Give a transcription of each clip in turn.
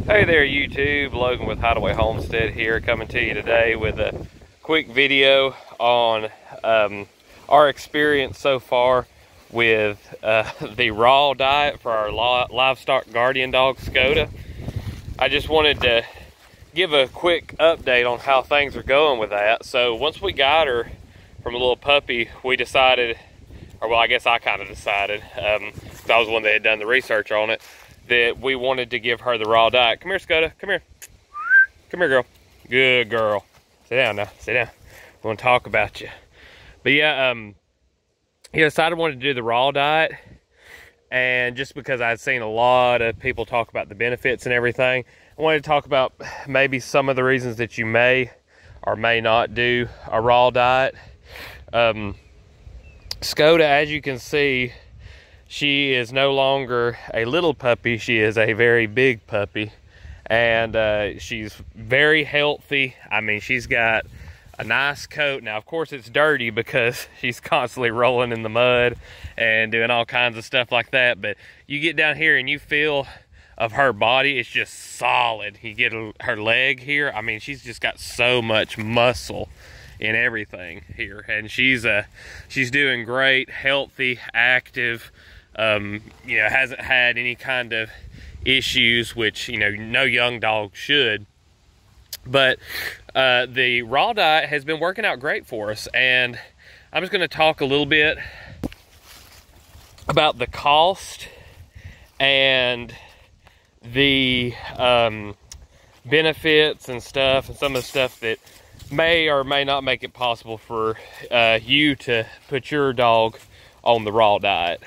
Hey there YouTube, Logan with Hideaway Homestead here, coming to you today with a quick video on our experience so far with the raw diet for our livestock guardian dog Skoda. I just wanted to give a quick update on how things are going with that. So once we got her from a little puppy, we decided, or well I guess I kind of decided, because I was the one that had done the research on it, that we wanted to give her the raw diet. Come here, Skoda. Come here. Come here, girl. Good girl. Sit down now. Sit down. We want to talk about you. But yeah, decided I wanted to do the raw diet. And just because I'd seen a lot of people talk about the benefits and everything, I wanted to talk about maybe some of the reasons that you may or may not do a raw diet. Skoda, as you can see, she is no longer a little puppy. She is a very big puppy, and she's very healthy. I mean, she's got a nice coat. Now, of course, it's dirty because she's constantly rolling in the mud and doing all kinds of stuff like that. But you get down here and you feel of her body, it's just solid. You get her leg here. I mean, she's just got so much muscle in everything here, and she's doing great, healthy, active. Hasn't had any kind of issues, which, no young dog should. But the raw diet has been working out great for us, and I'm just going to talk a little bit about the cost and the benefits and stuff, and some of the stuff that may or may not make it possible for you to put your dog on the raw diet.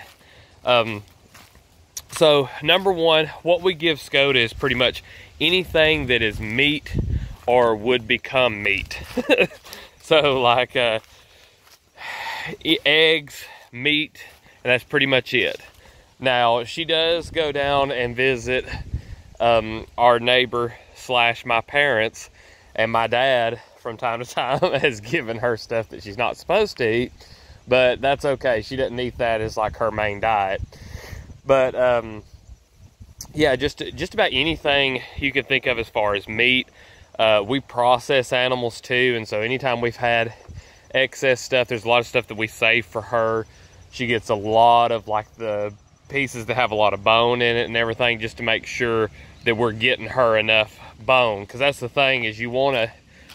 So number one, what we give Skoda is pretty much anything that is meat or would become meat. So like eggs, meat, and that's pretty much it. Now, she does go down and visit our neighbor / my parents, and my dad from time to time has given her stuff that she's not supposed to eat. But that's okay. She doesn't eat that as like her main diet. But yeah, just about anything you can think of as far as meat. We process animals too, and so anytime we've had excess stuff, there's a lot of stuff that we save for her. She gets a lot of like the pieces that have a lot of bone in it and everything, just to make sure that we're getting her enough bone. Because that's the thing, is you want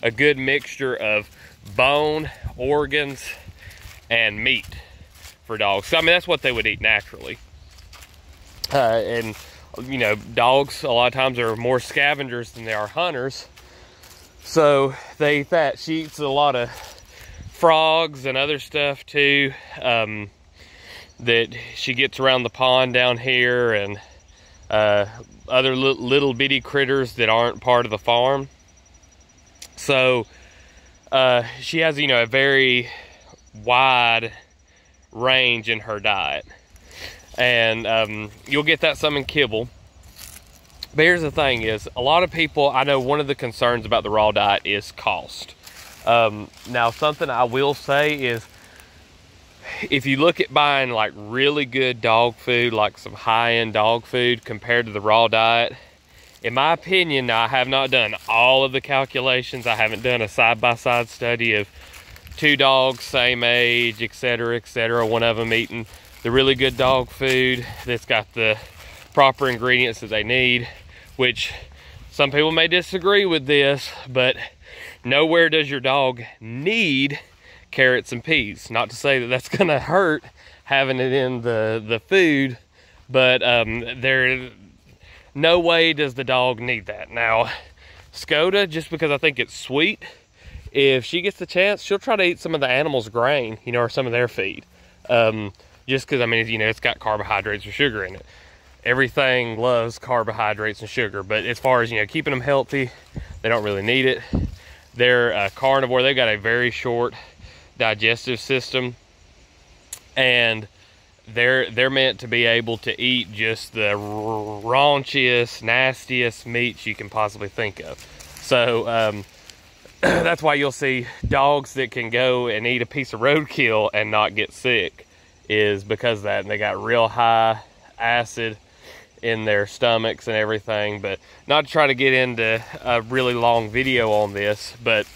a good mixture of bone, organs, and meat for dogs. So, I mean, that's what they would eat naturally. And, dogs a lot of times are more scavengers than they are hunters. So they eat that. She eats a lot of frogs and other stuff too, that she gets around the pond down here, and other little bitty critters that aren't part of the farm. So she has, a very wide range in her diet, and you'll get that some in kibble. But here's the thing, is a lot of people, I know one of the concerns about the raw diet is cost. Now, something I will say is, if you look at buying like really good dog food, like some high-end dog food compared to the raw diet, in my opinion, now I have not done all of the calculations. I haven't done a side-by-side study of two dogs, same age, etc., one of them eating the really good dog food that's got the proper ingredients that they need, which some people may disagree with this, but nowhere does your dog need carrots and peas. Not to say that that's gonna hurt having it in the food, but no way does the dog need that. Now, Skoda, just because I think it's sweet, if she gets the chance, she'll try to eat some of the animals' grain, or some of their feed. Just because, I mean, it's got carbohydrates or sugar in it. Everything loves carbohydrates and sugar, but as far as, keeping them healthy, they don't really need it. They're a carnivore. They've got a very short digestive system, and they're meant to be able to eat just the raunchiest, nastiest meats you can possibly think of. So that's why you'll see dogs that can go and eat a piece of roadkill and not get sick, is because of that. And they got real high acid in their stomachs and everything. But not to try to get into a really long video on this, but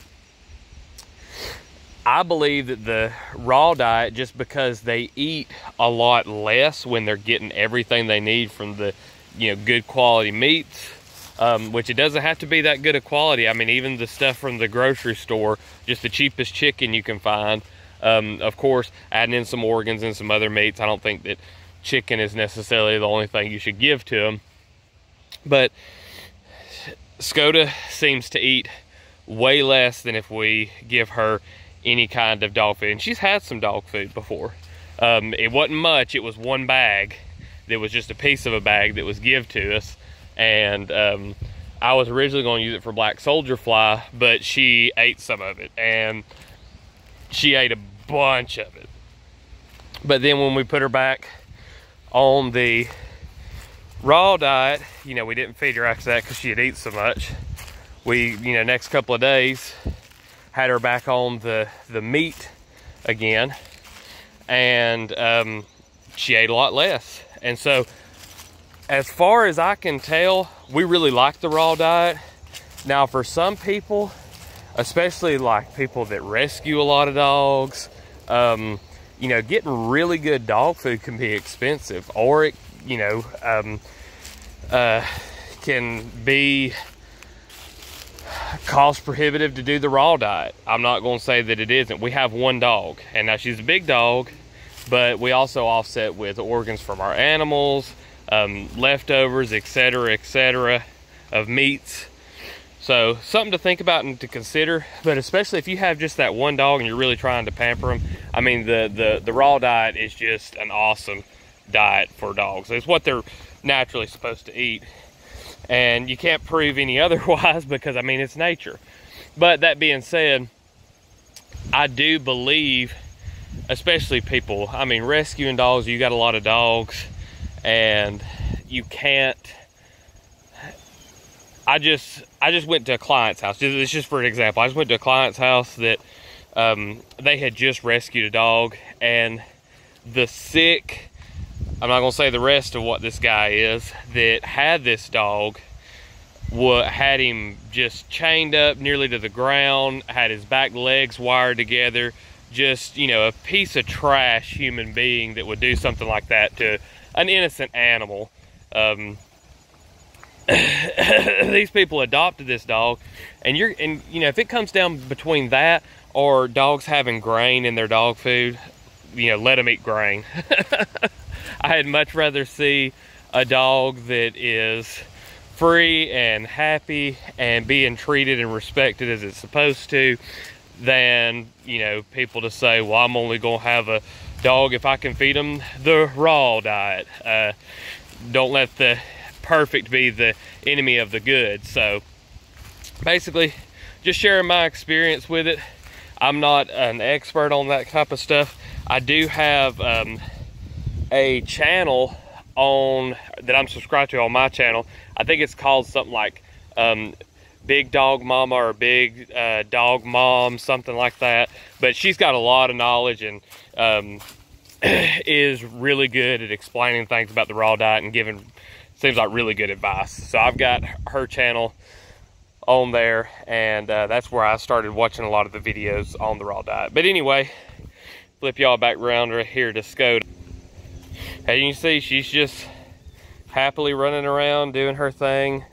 I believe that the raw diet, just because they eat a lot less when they're getting everything they need from the, you know, good quality meats, which it doesn't have to be that good of quality. I mean, even the stuff from the grocery store, just the cheapest chicken you can find. Of course, adding in some organs and some other meats. I don't think that chicken is necessarily the only thing you should give to them. But Skoda seems to eat way less than if we give her any kind of dog food. And she's had some dog food before. It wasn't much. It was one bag. That was just a piece of a bag that was given to us. And I was originally going to use it for black soldier fly, but she ate some of it. And she ate a bunch of it. But then when we put her back on the raw diet, you know, we didn't feed her after that because she had eaten so much. We, you know, next couple of days, had her back on the meat again, and she ate a lot less. And so, as far as I can tell, we really like the raw diet. Now, for some people, especially like people that rescue a lot of dogs, you know, getting really good dog food can be expensive, or it, you know, can be cost prohibitive to do the raw diet. I'm not going to say that it isn't. We have one dog, and now she's a big dog, but we also offset with organs from our animals, leftovers, etc., of meats. So something to think about and to consider, but especially if you have just that one dog and you're really trying to pamper them. I mean, the raw diet is just an awesome diet for dogs. It's what they're naturally supposed to eat. And you can't prove any otherwise because, I mean, it's nature. But that being said, I do believe, especially people, I mean, rescuing dogs, you got a lot of dogs, and you can't, I just went to a client's house. It's just for an example. I just went to a client's house that they had just rescued a dog, and the sick, I'm not going to say the rest of what this guy is, that had this dog, had him just chained up nearly to the ground, had his back legs wired together, just, you know, a piece of trash human being that would do something like that to an innocent animal. These people adopted this dog, and you know, if it comes down between that or dogs having grain in their dog food, you know, let them eat grain. I'd much rather see a dog that is free and happy and being treated and respected as it's supposed to, than, you know, people to say, well, I'm only gonna have a dog if I can feed them the raw diet. Don't let the perfect be the enemy of the good. So basically, just sharing my experience with it. I'm not an expert on that type of stuff. I do have a channel on that I'm subscribed to on my channel. I think it's called something like Big Dog Mama or Big Dog Mom, something like that. But she's got a lot of knowledge and is really good at explaining things about the raw diet and giving, seems like, really good advice. So I've got her channel on there, and that's where I started watching a lot of the videos on the raw diet. But anyway, flip y'all back around right here to Skoda. As you can see, she's just happily running around doing her thing.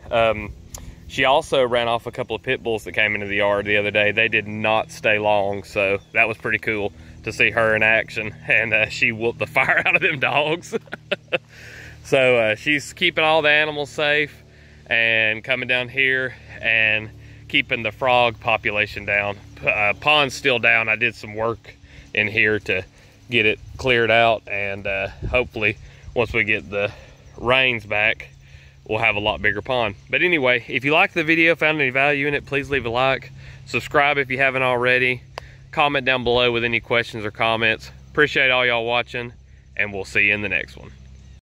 She also ran off a couple of pit bulls that came into the yard the other day. They did not stay long, so that was pretty cool to see her in action, and she whooped the fire out of them dogs. So she's keeping all the animals safe and coming down here and keeping the frog population down. Pond's still down. I did some work in here to get it cleared out, and hopefully once we get the rains back, we'll have a lot bigger pond. But anyway, if you liked the video, found any value in it, please leave a like. Subscribe if you haven't already. Comment down below with any questions or comments. Appreciate all y'all watching, and we'll see you in the next one.